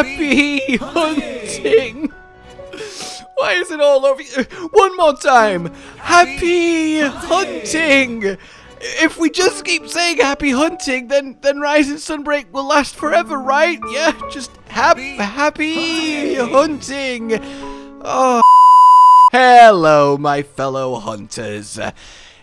Happy hunting! Why is it all over? One more time! Happy hunting! If we just keep saying happy hunting, then Rising Sunbreak will last forever, right? Yeah, just happy hunting! Oh, hello, my fellow hunters.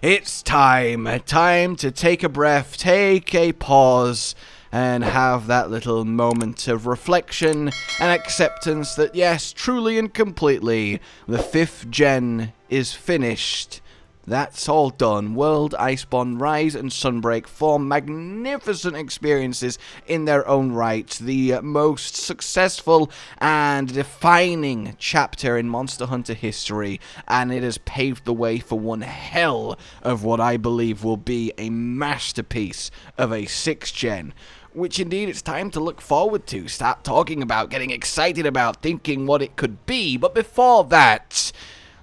It's time to take a breath, take a pause, and have that little moment of reflection and acceptance that, yes, truly and completely, the 5th gen is finished. That's all done. World, Iceborne, Rise, and Sunbreak form magnificent experiences in their own right. The most successful and defining chapter in Monster Hunter history, and it has paved the way for one hell of what I believe will be a masterpiece of a 6th gen. Which indeed it's time to look forward to, start talking about, getting excited about, thinking what it could be. But before that,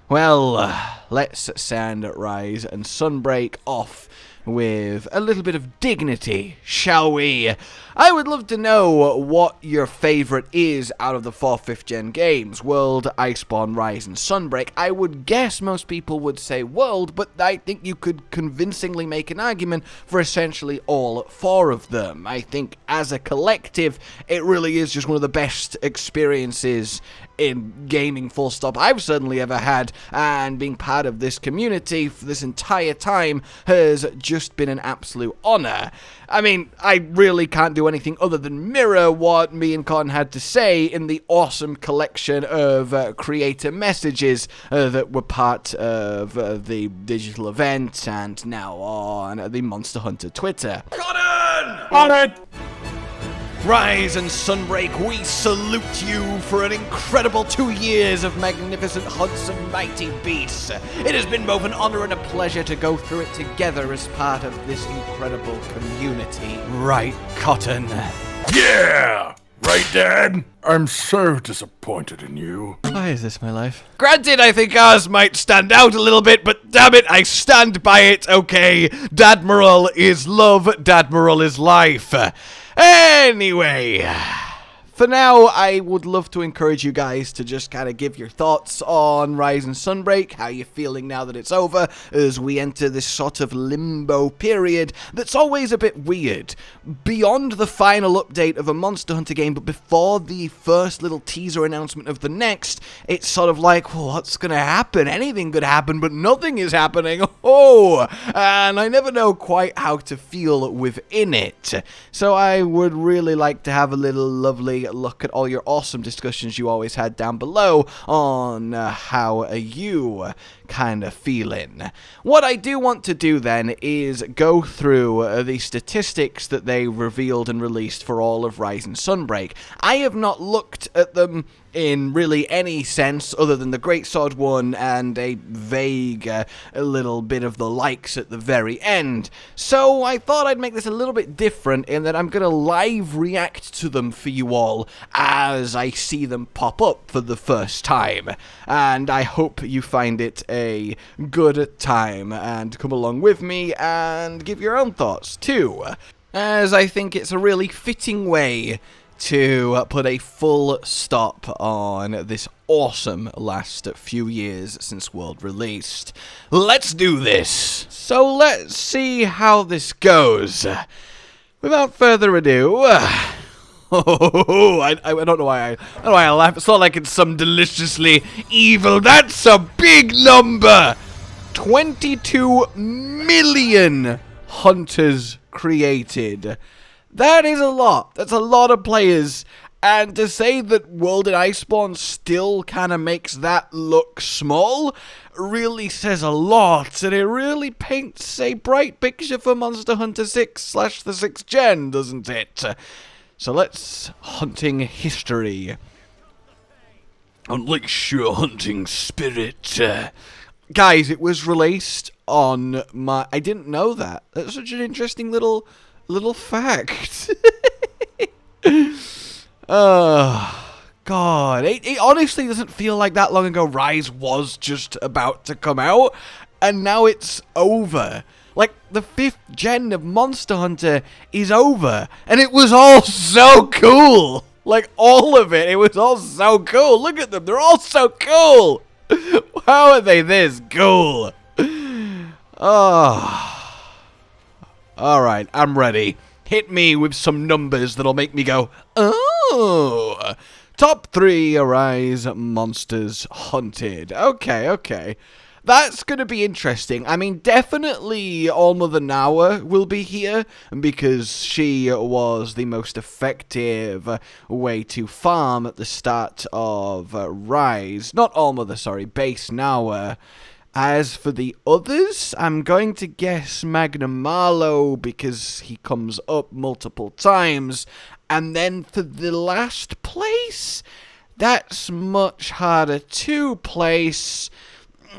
well, let's send Rise and Sunbreak off with a little bit of dignity, shall we? I would love to know what your favorite is out of the 4th, 5th gen games. World, Iceborne, Rise, and Sunbreak. I would guess most people would say World, but I think you could convincingly make an argument for essentially all 4 of them. I think as a collective, it really is just one of the best experiences in gaming, full stop, I've certainly ever had, and being part of this community for this entire time has just been an absolute honor. I mean, I really can't do anything other than mirror what me and Con had to say in the awesome collection of creator messages that were part of the digital event and now on the Monster Hunter Twitter. On it! Rise and Sunbreak, we salute you for an incredible 2 years of magnificent hunts of mighty beasts. It has been both an honor and a pleasure to go through it together as part of this incredible community. Right, Cotton? Yeah! Right, Dad? I'm so disappointed in you. Why is this my life? Granted, I think ours might stand out a little bit, but damn it, I stand by it, okay? Dadmiral is love, Dadmiral is life. Anyway, for now, I would love to encourage you guys to just kind of give your thoughts on Rise and Sunbreak, how you're feeling now that it's over, as we enter this sort of limbo period that's always a bit weird. Beyond the final update of a Monster Hunter game, but before the first little teaser announcement of the next, it's sort of like, well, what's going to happen? Anything could happen, but nothing is happening. Oh, and I never know quite how to feel within it. So I would really like to have a little lovely look at all your awesome discussions you always had down below on how are you kind of feeling. What I do want to do then is go through the statistics that they revealed and released for all of Rise and Sunbreak. I have not looked at them in really any sense other than the Great Sword one and a vague little bit of the likes at the very end. So I thought I'd make this a little bit different in that I'm going to live react to them for you all as I see them pop up for the first time. And I hope you find it a good time and come along with me and give your own thoughts too, as I think it's a really fitting way to put a full stop on this awesome last few years since World released. Let's do this! So let's see how this goes. Without further ado, I don't know why I laugh. It's not like it's some deliciously evil. That's a big number! 22 million hunters created. That is a lot. That's a lot of players. And to say that World and Iceborne still kind of makes that look small really says a lot. And it really paints a bright picture for Monster Hunter 6 / the 6th gen, doesn't it? So let's hunting history. Unleash your hunting spirit. Guys, it was released on my... I didn't know that. That's such an interesting little fact. Oh, God. It honestly doesn't feel like that long ago Rise was just about to come out, and now it's over. Like, the 5th gen of Monster Hunter is over, and it was all so cool. Like, all of it. It was all so cool. Look at them. They're all so cool. How are they this cool? Oh. Alright, I'm ready. Hit me with some numbers that'll make me go, oh. Top 3 Arise monsters hunted. Okay. That's going to be interesting. I mean, definitely All-Mother Nawa will be here, because she was the most effective way to farm at the start of Rise. Not All-Mother, sorry, base Nawa. As for the others, I'm going to guess Magnamalo, because he comes up multiple times. And then for the last place, that's much harder to place.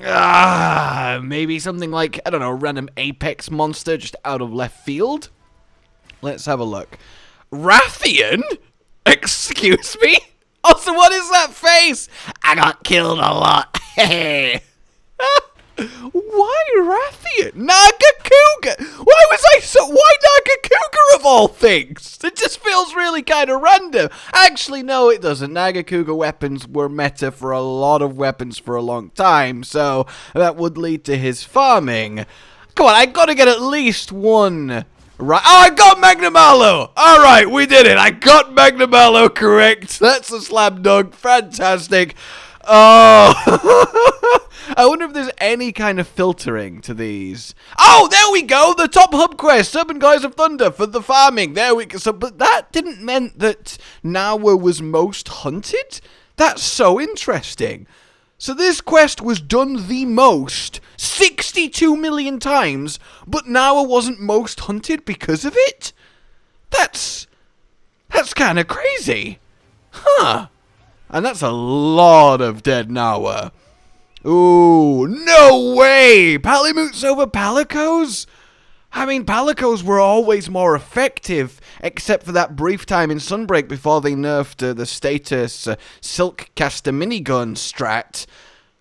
Maybe something like, I don't know, a random Apex monster just out of left field. Let's have a look. Rathian? Excuse me? Also, what is that face? I got killed a lot. Hey. Why Rathian? Nagakouga! Why Nagakouga of all things? It just feels really kind of random. Actually, no, it doesn't. Nagakouga weapons were meta for a lot of weapons for a long time, so that would lead to his farming. Come on, I gotta get at least one right. Oh, I got Magnamalo! Alright, we did it. I got Magnamalo correct. That's a slam dunk. Fantastic. Oh, I wonder if there's any kind of filtering to these. Oh, there we go. The top hub quest, Serpent Guys of Thunder for the farming. There we go. So, but that didn't mean that Nawa was most hunted. That's so interesting. So this quest was done the most 62 million times, but Nawa wasn't most hunted because of it. That's kind of crazy, huh? And that's a lot of dead Nawa. Ooh, no way! Palimutes over Palicos? I mean, Palicos were always more effective, except for that brief time in Sunbreak before they nerfed the status Silk Caster minigun strat.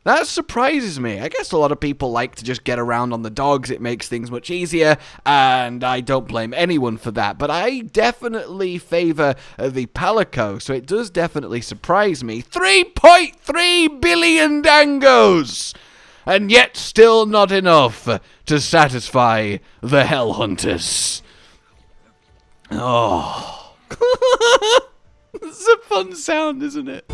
That surprises me. I guess a lot of people like to just get around on the dogs. It makes things much easier, and I don't blame anyone for that. But I definitely favor the Palico, so it does definitely surprise me. 3.3 billion dangos! And yet still not enough to satisfy the Hell Hunters. Oh. It's a fun sound, isn't it?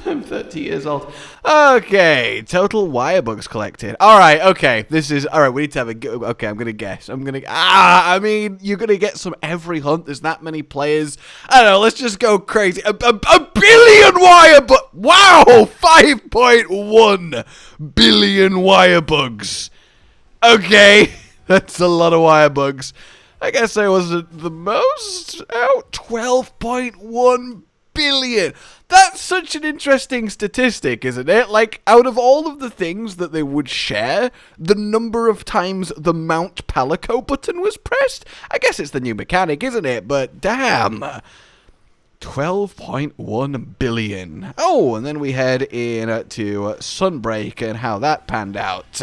I'm 30 years old. Okay, total wire bugs collected. Alright, okay, this is... Alright, we need to have a... Okay, I'm gonna guess. I mean, you're gonna get some every hunt. There's that many players. I don't know, let's just go crazy. A billion wire bugs! Wow! 5.1 billion wire bugs. Okay, that's a lot of wire bugs. I guess I wasn't the most out. 12.1 billion. That's such an interesting statistic, isn't it? Like, out of all of the things that they would share, the number of times the Mount Palico button was pressed, I guess it's the new mechanic, isn't it? But damn. 12.1 billion. Oh, and then we head in to Sunbreak and how that panned out.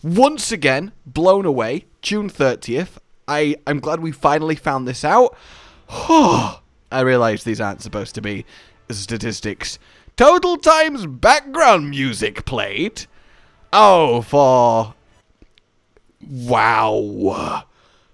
Once again, blown away. June 30th. I'm glad we finally found this out. I realize these aren't supposed to be statistics. Total times background music played. Oh, for... Wow.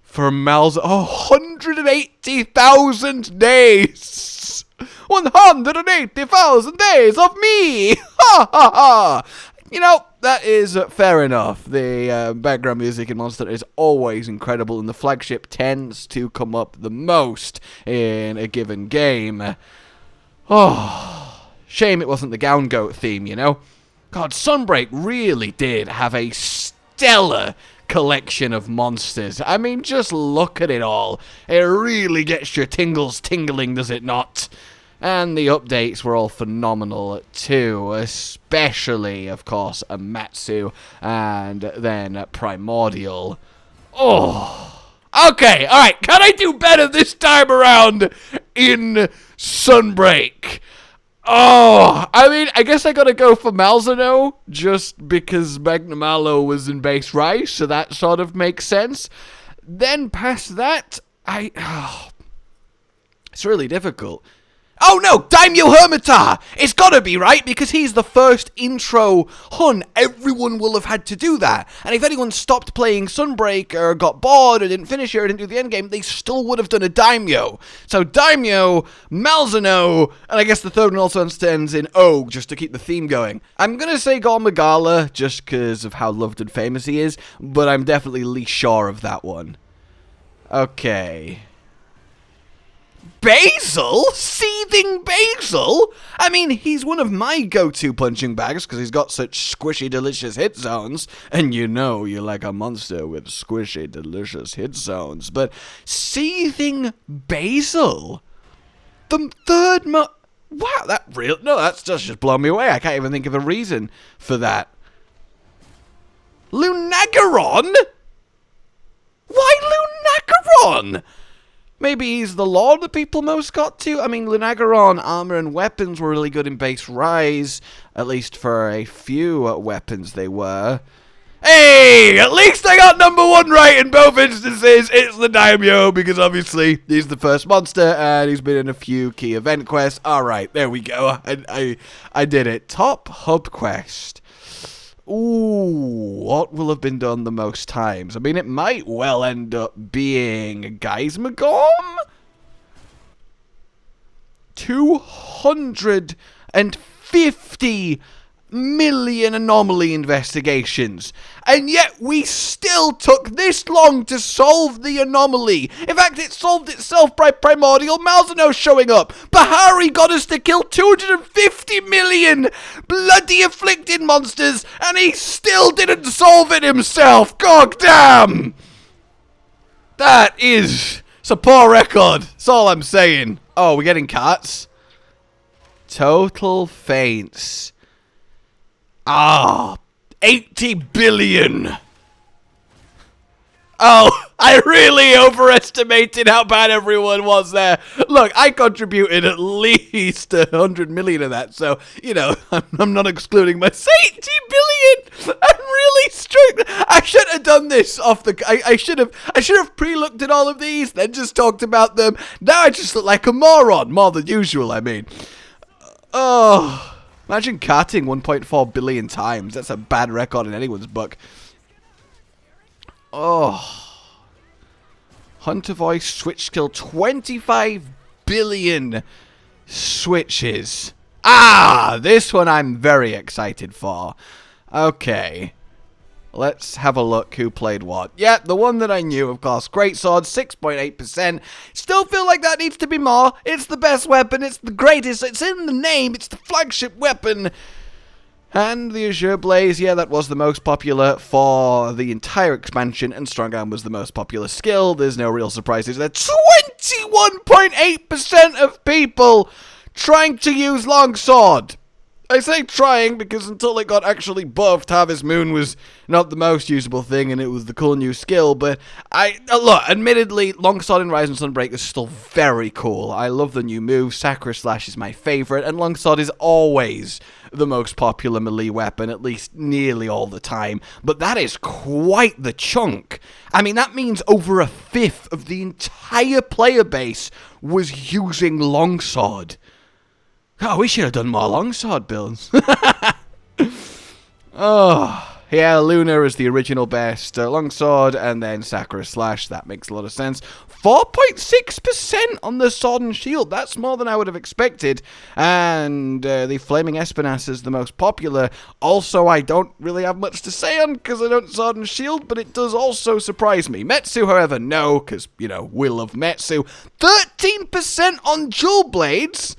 For Malzeno... 180,000 days. 180,000 days of me. Ha ha ha. You know, that is fair enough. The background music in Monster is always incredible, and the flagship tends to come up the most in a given game. Oh, shame it wasn't the Gown Goat theme, you know? God, Sunbreak really did have a stellar collection of monsters. I mean, just look at it all. It really gets your tingles tingling, does it not? And the updates were all phenomenal too, especially, of course, Amatsu and then Primordial. Oh, okay, alright, can I do better this time around in Sunbreak? Oh, I mean, I guess I gotta go for Malzeno, just because Magnamalo was in base Rise, so that sort of makes sense. Then past that, it's really difficult. Oh no, Daimyo Hermitar! It's gotta be, right? Because he's the first intro Hun. Everyone will have had to do that. And if anyone stopped playing Sunbreak or got bored or didn't finish it or didn't do the endgame, they still would have done a Daimyo. So Daimyo, Malzeno, and I guess the third one also ends in O, just to keep the theme going. I'm gonna say go Magala, just because of how loved and famous he is, but I'm definitely least sure of that one. Okay. Basil? Seething Basil? I mean, he's one of my go-to punching bags because he's got such squishy, delicious hit zones. And you know you like a monster with squishy, delicious hit zones. But Seething Basil? The third wow, that's just blown me away. I can't even think of a reason for that. Lunagaron? Why Lunagaron? Maybe he's the lord that people most got to? I mean, Lunagaron armor and weapons were really good in base Rise. At least for a few weapons they were. Hey! At least I got number one right in both instances. It's the Daimyo, because obviously he's the first monster and he's been in a few key event quests. Alright, there we go. I did it. Top hub quest. Ooh, what will have been done the most times? I mean, it might well end up being Geismagorm? 250 million anomaly investigations. And yet we still took this long to solve the anomaly. In fact, it solved itself by Primordial Malzeno showing up. Bahari got us to kill 250 million bloody afflicted monsters, and he still didn't solve it himself. God damn! It's a poor record. That's all I'm saying. Oh, we're getting carts? Total faints. 80 billion. Oh, I really overestimated how bad everyone was there. Look, I contributed at least 100 million of that, so, you know, I'm not excluding myself. 80 billion! I'm really struck. I should have done this off the... I should have pre-looked at all of these, then just talked about them. Now I just look like a moron, more than usual, I mean. Oh... Imagine carting 1.4 billion times. That's a bad record in anyone's book. Oh. Hunter voice switch skill 25 billion switches. This one I'm very excited for. Okay. Let's have a look who played what. Yeah, the one that I knew, of course. Great sword, 6.8%. Still feel like that needs to be more. It's the best weapon. It's the greatest. It's in the name. It's the flagship weapon. And the Azure Blaze, yeah, that was the most popular for the entire expansion, and Strong Arm was the most popular skill. There's no real surprises there. 21.8% of people trying to use Longsword. I say trying because until it got actually buffed, Harvest Moon was not the most usable thing and it was the cool new skill, but look, admittedly, Longsword in Rise and Sunbreak is still very cool. I love the new move. Sakura Slash is my favorite, and Longsword is always the most popular melee weapon, at least nearly all the time, but that is quite the chunk. I mean, that means over a fifth of the entire player base was using Longsword. Oh, we should have done more Longsword builds. Oh, yeah, Luna is the original best Longsword, and then Sakura Slash. That makes a lot of sense. 4.6% on the Sword and Shield. That's more than I would have expected. And the Flaming Espinas is the most popular. Also, I don't really have much to say on because I don't Sword and Shield, but it does also surprise me. Metsu, however, no, because, you know, we love Metsu. 13% on Jewel Blades.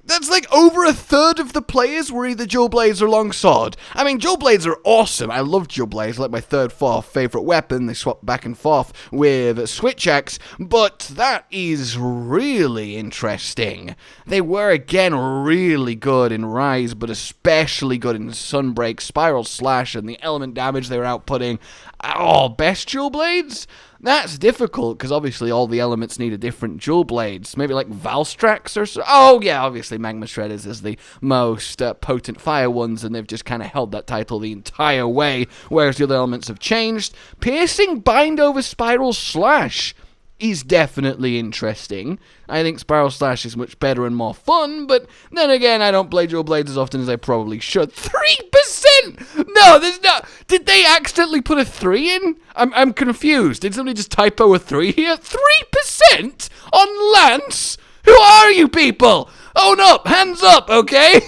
That's like over a third of the players were either Jewel Blades or Longsword. I mean, Jewel Blades are awesome. I love Jewel Blades, like my third, fourth favorite weapon. They swap back and forth with Switch Axe, but that is really interesting. They were, again, really good in Rise, but especially good in Sunbreak, Spiral Slash, and the element damage they were outputting. Oh, best Jewel Blades? That's difficult, because obviously all the elements need a different dual blades. Maybe like Valstrax or so. Oh, yeah, obviously Magma Shredders is the most potent fire ones, and they've just kind of held that title the entire way, whereas the other elements have changed. Piercing, Bind Over, Spiral Slash is definitely interesting. I think Spiral Slash is much better and more fun, but then again, I don't play dual blades as often as I probably should. 3%! No, there's not. Did they accidentally put a 3 in? I'm confused. Did somebody just typo a 3 here? 3% on Lance? Who are you people? Own up, hands up, okay?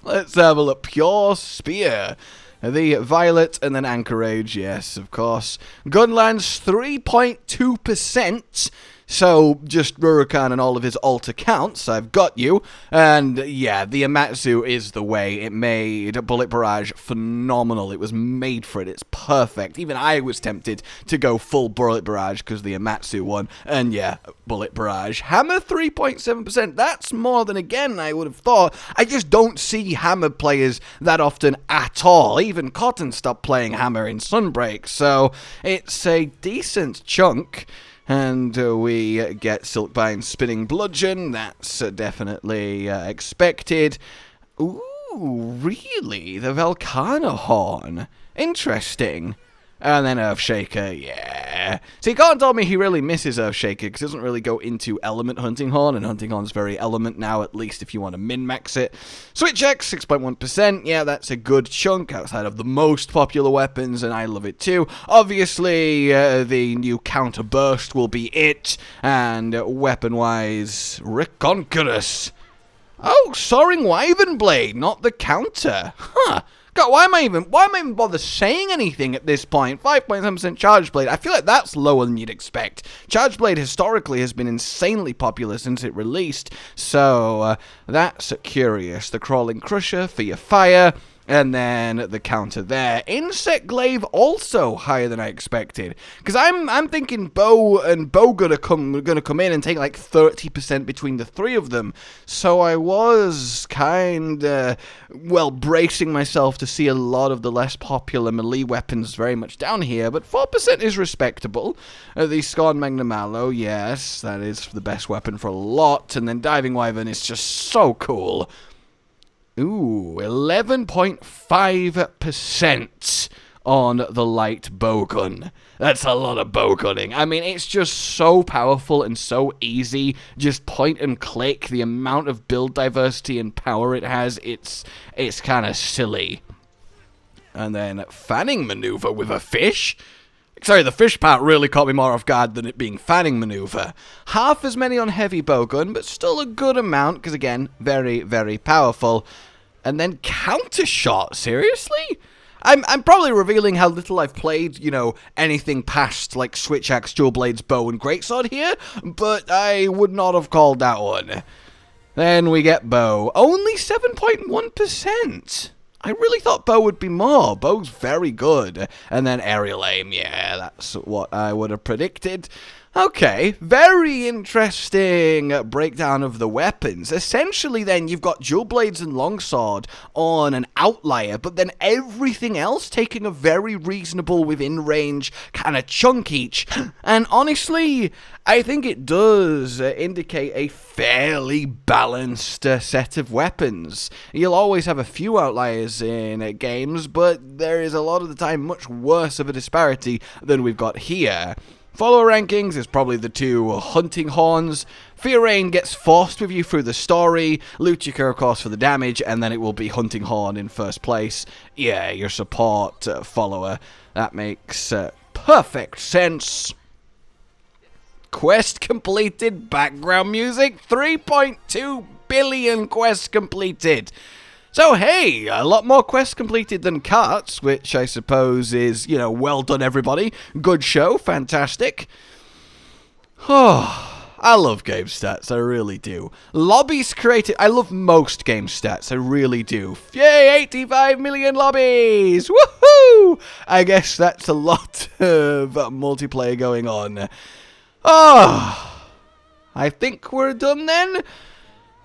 Let's have a look. Pure Spear. The Violet, and then Anchorage, yes, of course. Gunlance, 3.2%. So, just Rurikan and all of his alt accounts, I've got you. And, yeah, the Amatsu is the way. It made Bullet Barrage phenomenal. It was made for it. It's perfect. Even I was tempted to go full Bullet Barrage because the Amatsu won. And, yeah, Bullet Barrage. Hammer, 3.7%. That's more than, again, I would have thought. I just don't see Hammer players that often at all. Even Cotton stopped playing Hammer in Sunbreak. So, it's a decent chunk. And we get Silkbind Spinning Bludgeon. That's definitely expected. Ooh, really? The Velcana Horn. Interesting. And then Earthshaker, yeah. See, Cotton told me he really misses Earthshaker because he doesn't really go into Element Hunting Horn, and Hunting Horn's very Element now, at least if you want to min-max it. Switch X, 6.1%. Yeah, that's a good chunk outside of the most popular weapons, and I love it too. Obviously, the new Counter Burst will be it, and weapon-wise, Reconquerus. Oh, Soaring Wyvern Blade, not the counter. Huh. God, why am I even bother saying anything at this point? 5.7% Charge Blade. I feel like that's lower than you'd expect. Charge Blade historically has been insanely popular since it released, so that's curious. The Crawling Crusher for your fire. And then the counter there. Insect Glaive also higher than I expected. Because I'm thinking Bow and Bow gonna come in and take like 30% between the three of them. So I was kinda bracing myself to see a lot of the less popular melee weapons very much down here. But 4% is respectable. The Scorn Magnum Mallow, yes, that is the best weapon for a lot. And then Diving Wyvern is just so cool. Ooh, 11.5% on the light bowgun. That's a lot of bowgunning. I mean, it's just so powerful and so easy. Just point and click. The amount of build diversity and power it has, it's kind of silly. And then fanning maneuver with a fish. Sorry, the fish part really caught me more off guard than it being fanning maneuver. Half as many on heavy bowgun, but still a good amount, because again, very, very powerful. And then counter shot, seriously? I'm probably revealing how little I've played, you know, anything past, like, Switch Axe, Dual Blades, Bow, and Greatsword here, but I would not have called that one. Then we get Bow. Only 7.1%. I really thought Bow would be more. Bow's very good. And then Aerial Aim, yeah, that's what I would have predicted. Okay, very interesting breakdown of the weapons. Essentially then, you've got Dual Blades and Longsword on an outlier, but then everything else taking a very reasonable within range kind of chunk each. And honestly, I think it does indicate a fairly balanced set of weapons. You'll always have a few outliers in games, but there is a lot of the time much worse of a disparity than we've got here. Follower rankings is probably the two Hunting Horns. Fear Rain gets forced with you through the story. Luchika, of course, for the damage, and then it will be Hunting Horn in first place. Yeah, your support follower. That makes perfect sense. Quest completed. Background music. 3.2 billion quests completed. So, hey, a lot more quests completed than carts, which I suppose is, you know, well done, everybody. Good show, fantastic. Oh, I love game stats, I really do. Lobbies created, I love most game stats, I really do. Yay, 85 million lobbies, woohoo! I guess that's a lot of multiplayer going on. Oh, I think we're done then.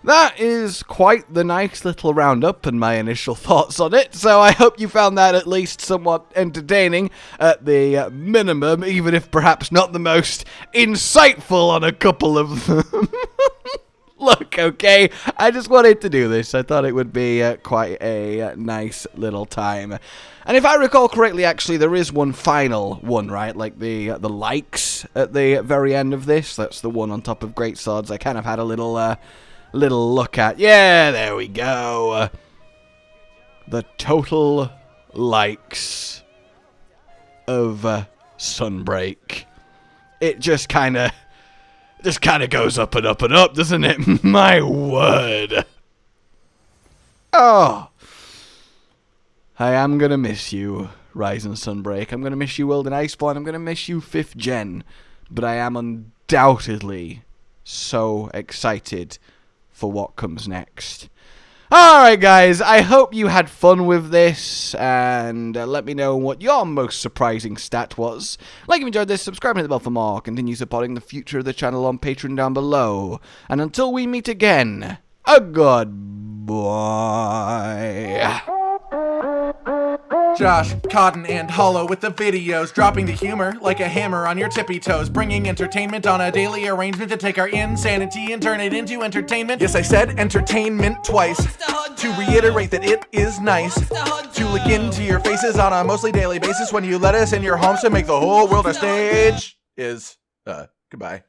that is quite the nice little roundup and my initial thoughts on it, so I hope you found that at least somewhat entertaining at the minimum, even if perhaps not the most insightful on a couple of them. Look, okay, I just wanted to do this. I thought it would be quite a nice little time. And if I recall correctly, actually, there is one final one, right? Like the likes at the very end of this. That's the one on top of Great Swords. I kind of had a little look at. Yeah, there we go. The total likes of Sunbreak. It just kind of goes up and up and up, doesn't it? My word. Oh. I am going to miss you, Rise and Sunbreak. I'm going to miss you, World and Iceborne. I'm going to miss you, 5th Gen. But I am undoubtedly so excited for what comes next. Alright, guys. I hope you had fun with this. And let me know what your most surprising stat was. Like if you enjoyed this, subscribe and hit the bell for more. Continue supporting the future of the channel on Patreon down below. And until we meet again, a goodbye. Josh, Cotton, and Hollow with the videos, dropping the humor like a hammer on your tippy toes, bringing entertainment on a daily arrangement to take our insanity and turn it into entertainment. Yes, I said entertainment twice, to reiterate that it is nice to look into your faces on a mostly daily basis when you let us in your homes to make the whole world a stage. Goodbye.